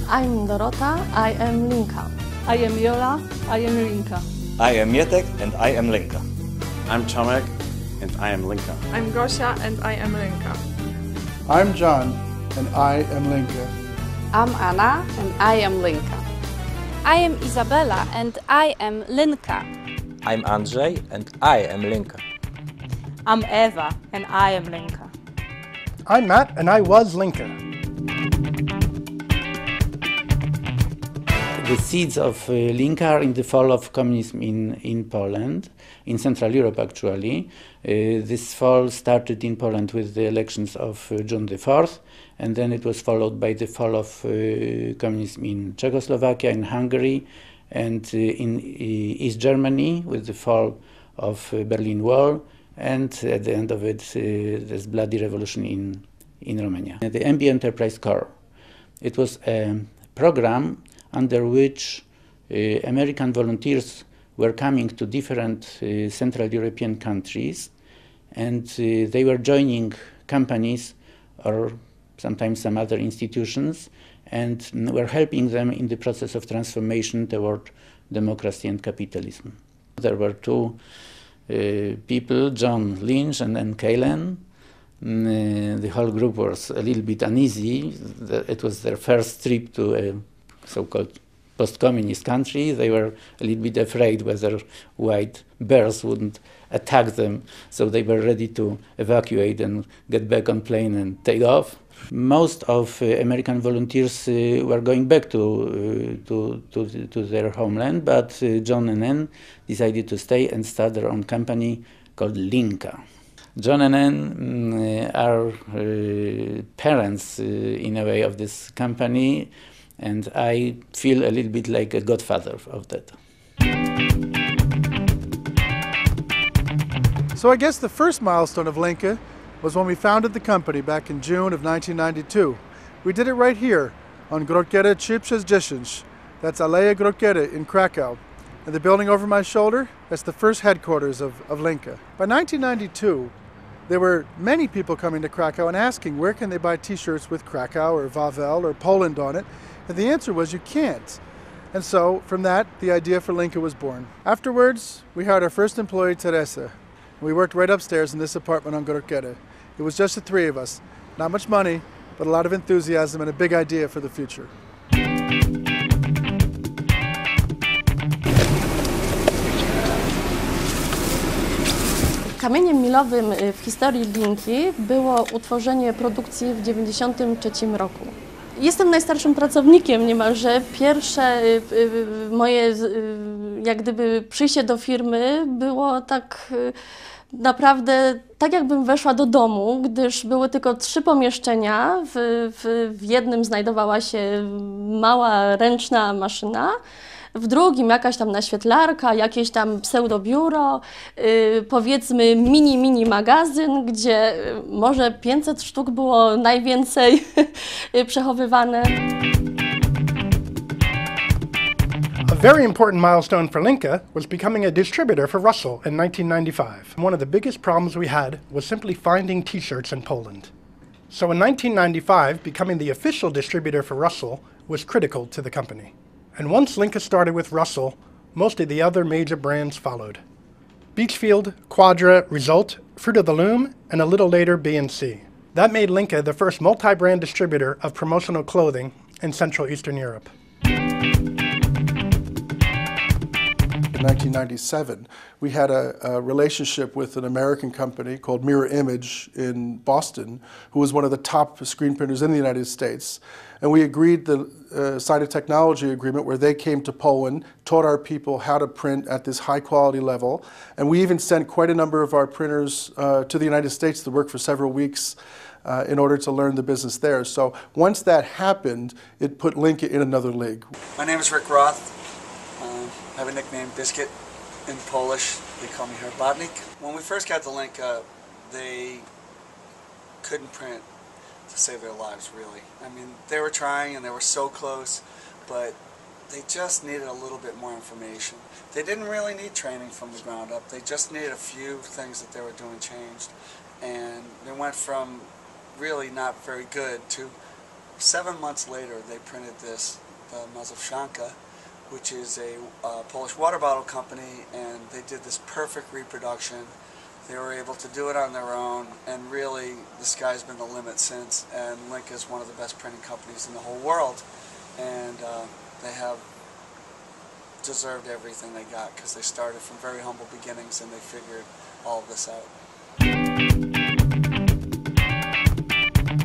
I'm Dorota, I am Lynka. I am Jola, I am Lynka. I am Mietek and I am Lynka. I'm Tomek and I am Lynka. I'm Gosia and I am Lynka. I'm John and I am Lynka. I'm Anna and I am Lynka. I am Isabella and I am Lynka. I'm Andrzej and I am Lynka. I'm Eva and I am Lynka. I'm Matt and I was Lynka. The seeds of Lynka are in the fall of communism in Poland, in Central Europe actually. This fall started in Poland with the elections of June the 4th, and then it was followed by the fall of communism in Czechoslovakia, in Hungary, and in East Germany with the fall of Berlin Wall, and at the end of it, this bloody revolution in Romania. The MB Enterprise Corps. It was a program under which American volunteers were coming to different Central European countries, and they were joining companies or sometimes some other institutions, and were helping them in the process of transformation toward democracy and capitalism. There were two people, John Lynch and then Kalen. The whole group was a little bit uneasy. It was their first trip to a so-called post-communist country. They were a little bit afraid whether white bears wouldn't attack them, so they were ready to evacuate and get back on plane and take off. Most of American volunteers were going back to their homeland, but John and Ann decided to stay and start their own company called Lynka. John and Ann are parents, in a way, of this company, and I feel a little bit like a godfather of that. So I guess the first milestone of Lynka was when we founded the company back in June of 1992. We did it right here on Grotkere 360. That's Aleja Grotkere in Krakow. And the building over my shoulder, that's the first headquarters of Lynka. By 1992, there were many people coming to Krakow and asking where can they buy t-shirts with Krakow or Wawel or Poland on it. And the answer was you can't. And so from that, the idea for Lynka was born. Afterwards, we hired our first employee, Teresa. We worked right upstairs in this apartment on Grotkere. It was just the three of us. Not much money, but a lot of enthusiasm and a big idea for the future. Kamieniem milowym w historii Lynki było utworzenie produkcji w 1993 roku. Jestem najstarszym pracownikiem niemalże. Pierwsze moje jak gdyby przyjście do firmy było tak naprawdę tak, jakbym weszła do domu, gdyż były tylko 3 pomieszczenia. W jednym znajdowała się mała ręczna maszyna, w drugim jakaś tam naświetlarka, jakieś tam pseudobiuro, powiedzmy mini magazyn, gdzie może 500 sztuk było najwięcej przechowywane. A very important milestone for Lynka was becoming a distributor for Russell in 1995. One of the biggest problems we had was simply finding t-shirts in Poland. So in 1995, becoming the official distributor for Russell was critical to the company. And once Lynka started with Russell, most of the other major brands followed. Beachfield, Quadra, Result, Fruit of the Loom, and a little later B&C. That made Lynka the first multi-brand distributor of promotional clothing in Central Eastern Europe. In 1997, we had a relationship with an American company called Mirror Image in Boston, who was one of the top screen printers in the United States. And we agreed the signed a technology agreement where they came to Poland, taught our people how to print at this high quality level. And we even sent quite a number of our printers to the United States to work for several weeks in order to learn the business there. So once that happened, it put Lynka in another league. My name is Rick Roth. I have a nickname, Biscuit, in Polish. They call me Herbotnik. When we first got to Lynka, they couldn't print to save their lives, really. I mean, they were trying and they were so close, but they just needed a little bit more information. They didn't really need training from the ground up. They just needed a few things that they were doing changed. And they went from really not very good to 7 months later, they printed this, the Mazowszanka, which is a Polish water bottle company, and they did this perfect reproduction. They were able to do it on their own, and really the sky's been the limit since, and Lynka is one of the best printing companies in the whole world, and they have deserved everything they got because they started from very humble beginnings and they figured all of this out.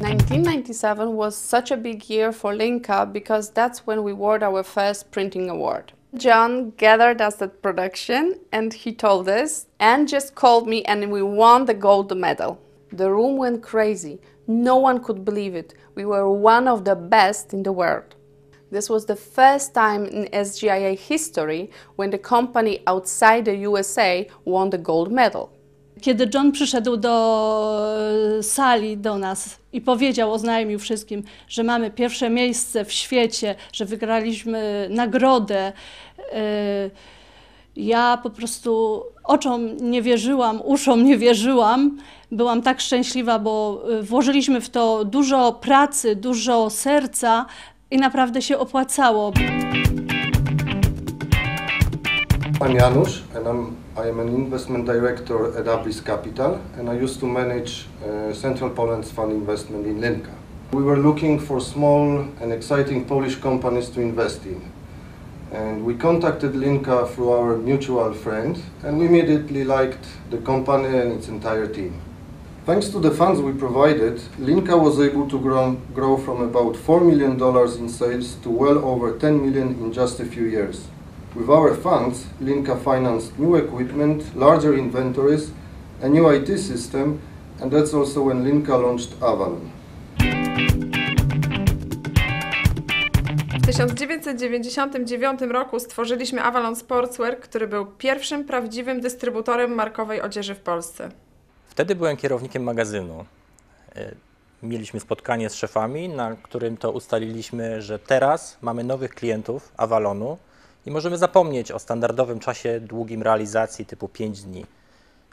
1997 was such a big year for Lynka because that's when we won our first printing award. John gathered us at production and he told us and just called me and we won the gold medal. The room went crazy. No one could believe it. We were one of the best in the world. This was the first time in SGIA history when the company outside the USA won the gold medal. Kiedy John przyszedł do sali do nas i powiedział, oznajmił wszystkim, że mamy pierwsze miejsce w świecie, że wygraliśmy nagrodę, ja po prostu oczom nie wierzyłam, uszom nie wierzyłam. Byłam tak szczęśliwa, bo włożyliśmy w to dużo pracy, dużo serca i naprawdę się opłacało. I'm Janusz and I am an investment director at Abris Capital, and I used to manage Central Poland's fund investment in Lynka. We were looking for small and exciting Polish companies to invest in. And we contacted Lynka through our mutual friend, and we immediately liked the company and its entire team. Thanks to the funds we provided, Lynka was able to grow from about $4 million in sales to well over 10 million in just a few years. With our funds, Lynka financed new equipment, larger inventories, a new IT system, and that's also when Lynka launched Avalon. W 1999 roku stworzyliśmy Avalon Sportswear, który był pierwszym prawdziwym dystrybutorem markowej odzieży w Polsce. Wtedy byłem kierownikiem magazynu. Mieliśmy spotkanie z szefami, na którym to ustaliliśmy, że teraz mamy nowych klientów Avalonu i możemy zapomnieć o standardowym czasie długim realizacji typu 5 dni.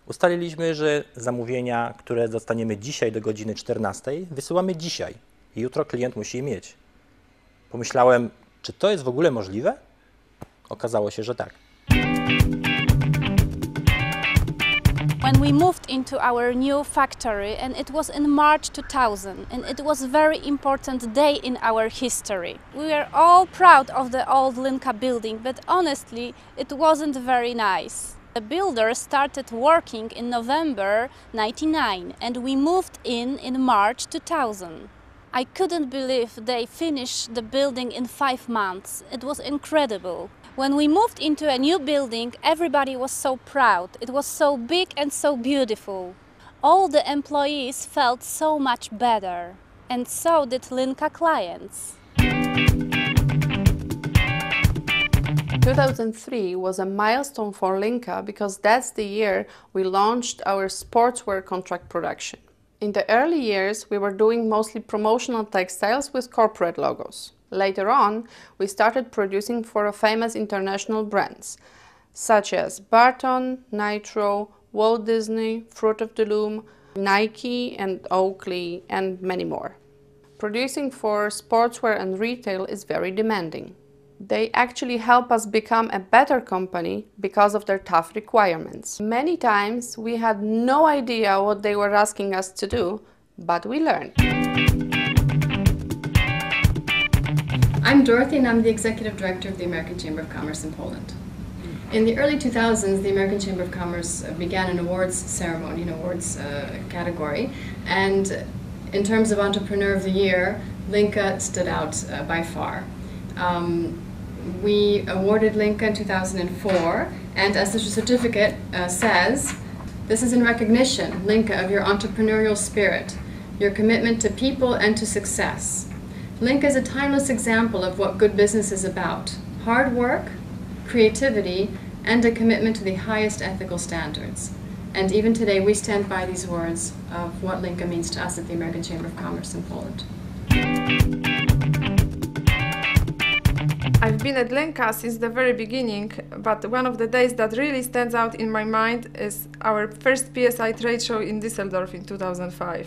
Ustaliliśmy, że zamówienia, które dostaniemy dzisiaj do godziny 14, wysyłamy dzisiaj i jutro klient musi je mieć. Pomyślałem, czy to jest w ogóle możliwe? Okazało się, że tak. When we moved into our new factory, and it was in March 2000, and it was a very important day in our history. We were all proud of the old Lynka building, but honestly, it wasn't very nice. The builder started working in November 1999, and we moved in March 2000. I couldn't believe they finished the building in 5 months. It was incredible. When we moved into a new building, everybody was so proud. It was so big and so beautiful. All the employees felt so much better. And so did Lynka clients. 2003 was a milestone for Lynka because that's the year we launched our sportswear contract production. In the early years, we were doing mostly promotional textiles with corporate logos. Later on, we started producing for famous international brands, such as Barton, Nitro, Walt Disney, Fruit of the Loom, Nike and Oakley, and many more. Producing for sportswear and retail is very demanding. They actually help us become a better company because of their tough requirements. Many times we had no idea what they were asking us to do, but we learned. I'm Dorothy and I'm the Executive Director of the American Chamber of Commerce in Poland. In the early 2000s, the American Chamber of Commerce began an awards ceremony, an awards category, and in terms of Entrepreneur of the Year, Lynka stood out by far. We awarded Lynka in 2004, and as the certificate says, this is in recognition, Lynka, of your entrepreneurial spirit, your commitment to people and to success. Lynka is a timeless example of what good business is about: hard work, creativity, and a commitment to the highest ethical standards. And even today, we stand by these words of what Lynka means to us at the American Chamber of Commerce in Poland. I've been at Lynka since the very beginning, but one of the days that really stands out in my mind is our first PSI trade show in Düsseldorf in 2005.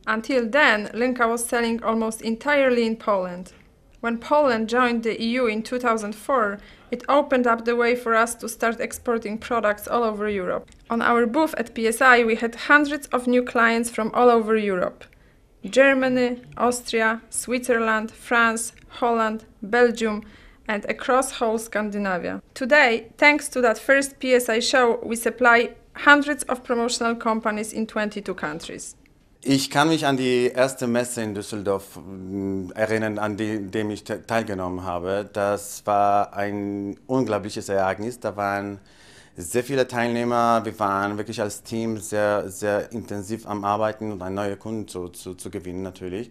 Until then, Lynka was selling almost entirely in Poland. When Poland joined the EU in 2004, it opened up the way for us to start exporting products all over Europe. On our booth at PSI, we had hundreds of new clients from all over Europe. Germany, Austria, Switzerland, France, Holland, Belgium, and across whole Scandinavia. Today, thanks to that first PSI show, we supply hundreds of promotional companies in 22 countries. Ich kann mich an die erste Messe in Düsseldorf erinnern, an dem ich teilgenommen habe. Das war ein unglaubliches Ereignis. Da waren sehr viele Teilnehmer. Wir waren wirklich als Team sehr, sehr intensiv am Arbeiten und neue Kunden zu gewinnen natürlich.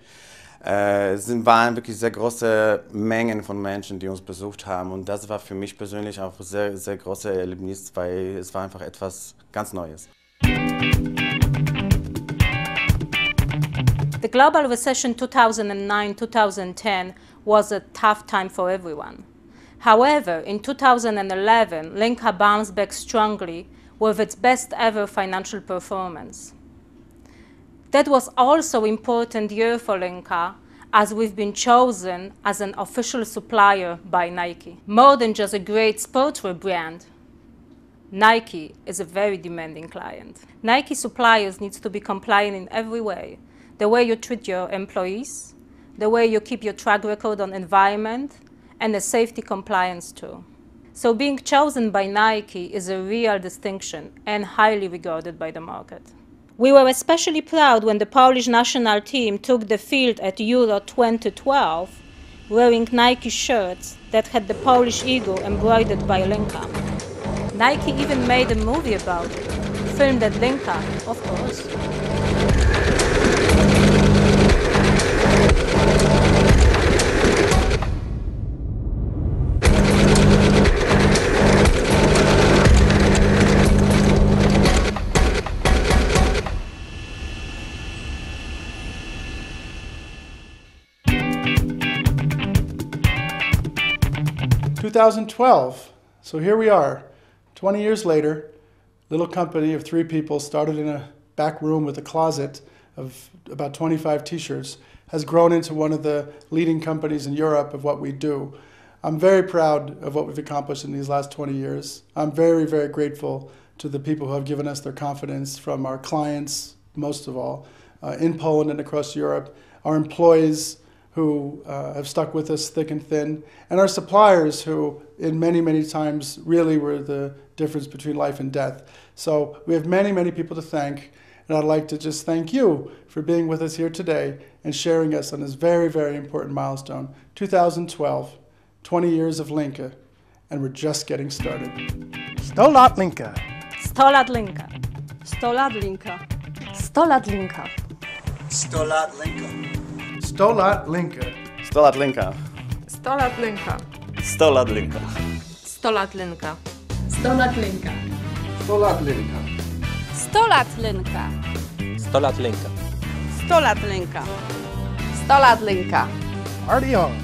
Es waren wirklich sehr große Mengen von Menschen, die uns besucht haben. Und das war für mich persönlich auch ein sehr, sehr großes Erlebnis, weil es war einfach etwas ganz Neues. The global recession 2009-2010 was a tough time for everyone. However, in 2011, Lynka bounced back strongly with its best ever financial performance. That was also an important year for Lynka, as we've been chosen as an official supplier by Nike. More than just a great sportswear brand, Nike is a very demanding client. Nike suppliers need to be compliant in every way. The way you treat your employees, the way you keep your track record on environment, and the safety compliance too. So being chosen by Nike is a real distinction and highly regarded by the market. We were especially proud when the Polish national team took the field at Euro 2012 wearing Nike shirts that had the Polish eagle embroidered by Lynka. Nike even made a movie about it, filmed at Lynka, of course. 2012. So here we are, 20 years later, little company of 3 people started in a back room with a closet of about 25 t-shirts, has grown into one of the leading companies in Europe of what we do. I'm very proud of what we've accomplished in these last 20 years. I'm very, very grateful to the people who have given us their confidence, from our clients, most of all, in Poland and across Europe, our employees who have stuck with us thick and thin, and our suppliers who, in many, many times, really were the difference between life and death. So we have many, many people to thank, and I'd like to just thank you for being with us here today and sharing us on this very, very important milestone. 2012, 20 years of Lynka, and we're just getting started. 100 lat Lynka. 100 lat Lynka. 100 lat Lynka. 100 lat Lynka. 100 lat Lynka. 100 lat Lynka. 100 lat Lynka. 100 lat Lynka. 100 lat Lynka. 100 lat Lynka. 100 lat Lynka. 100 lat Lynka. 100 lat Lynka. 100 lat Lynka. 100 lat Lynka. 100 lat Lynka. Party on.